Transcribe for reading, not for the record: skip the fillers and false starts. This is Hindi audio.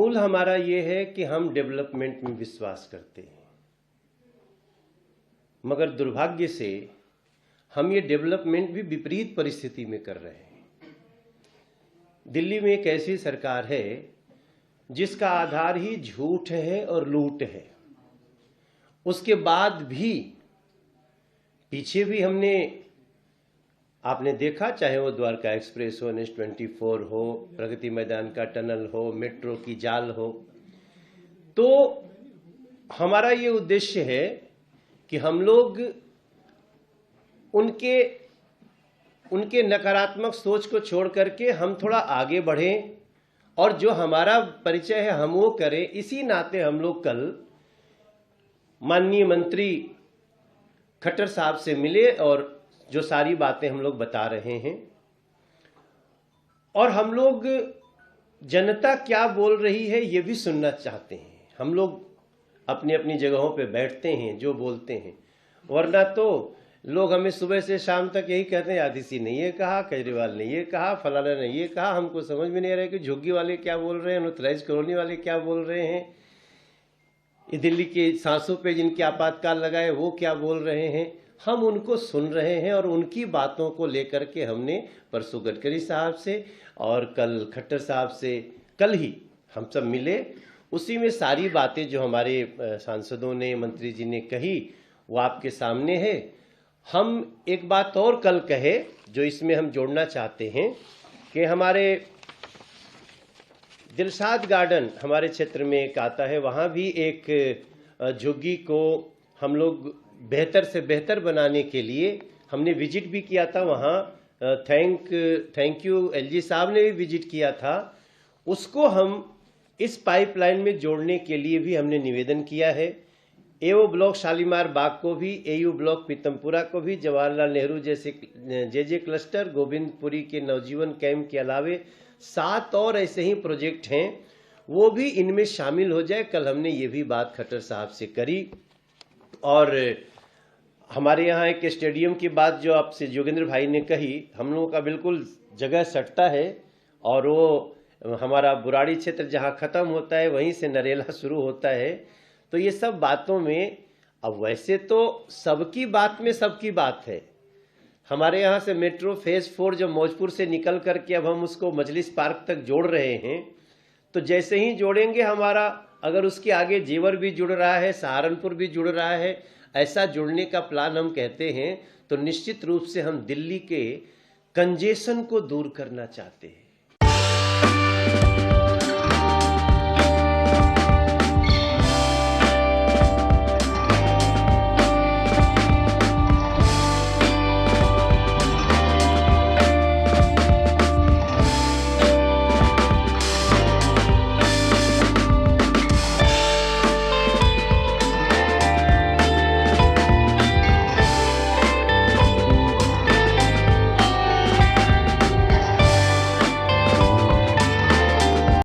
मूल हमारा ये है कि हम डेवलपमेंट में विश्वास करते हैं, मगर दुर्भाग्य से हम ये डेवलपमेंट भी विपरीत परिस्थिति में कर रहे हैं। दिल्ली में एक ऐसी सरकार है जिसका आधार ही झूठ है और लूट है। उसके बाद भी पीछे भी आपने देखा, चाहे वो द्वारका एक्सप्रेस हो, NH-24 हो, प्रगति मैदान का टनल हो, मेट्रो की जाल हो, तो हमारा ये उद्देश्य है कि हम लोग उनके नकारात्मक सोच को छोड़ करके हम थोड़ा आगे बढ़ें और जो हमारा परिचय है हम वो करें। इसी नाते हम लोग कल माननीय मंत्री खट्टर साहब से मिले और जो सारी बातें हम लोग बता रहे हैं, और हम लोग जनता क्या बोल रही है ये भी सुनना चाहते हैं। हम लोग अपनी अपनी जगहों पे बैठते हैं, जो बोलते हैं, वरना तो लोग हमें सुबह से शाम तक यही कहते हैं, आदिसी ने ये कहा, केजरीवाल ने ये कहा, फलाना ने ये कहा। हमको समझ में नहीं आ रहा है कि झुग्गी वाले क्या बोल रहे हैं, अनऑथराइज्ड कॉलोनी वाले क्या बोल रहे हैं, ये दिल्ली के सांसों पे जिनके आपातकाल लगाए वो क्या बोल रहे हैं। हम उनको सुन रहे हैं और उनकी बातों को लेकर के हमने परसों गडकरी साहब से और कल खट्टर साहब से, कल ही हम सब मिले। उसी में सारी बातें जो हमारे सांसदों ने, मंत्री जी ने कही वो आपके सामने है। हम एक बात और कल कहे जो इसमें हम जोड़ना चाहते हैं कि हमारे दिलशाद गार्डन हमारे क्षेत्र में एक आता है, वहाँ भी एक झुग्गी को हम लोग बेहतर से बेहतर बनाने के लिए हमने विजिट भी किया था वहाँ। थैंक यू LG साहब ने भी विजिट किया था। उसको हम इस पाइपलाइन में जोड़ने के लिए भी हमने निवेदन किया है। AO ब्लॉक शालीमार बाग को भी, AU ब्लॉक पीतमपुरा को भी, जवाहरलाल नेहरू जैसे JJ क्लस्टर, गोविंदपुरी के नवजीवन कैंप के अलावे 7 और ऐसे ही प्रोजेक्ट हैं, वो भी इनमें शामिल हो जाए। कल हमने ये भी बात खट्टर साहब से करी। और हमारे यहाँ एक स्टेडियम की बात जो आपसे जोगेंद्र भाई ने कही, हम लोगों का बिल्कुल जगह सटता है और वो हमारा बुराड़ी क्षेत्र जहाँ ख़त्म होता है वहीं से नरेला शुरू होता है। तो ये सब बातों में, अब वैसे तो सबकी बात में सबकी बात है। हमारे यहाँ से मेट्रो फेज़ 4 जब मौजपुर से निकल करके अब हम उसको मजलिस पार्क तक जोड़ रहे हैं, तो जैसे ही जोड़ेंगे हमारा, अगर उसके आगे जेवर भी जुड़ रहा है, सहारनपुर भी जुड़ रहा है, ऐसा जुड़ने का प्लान हम कहते हैं, तो निश्चित रूप से हम दिल्ली के कंजेशन को दूर करना चाहते हैं।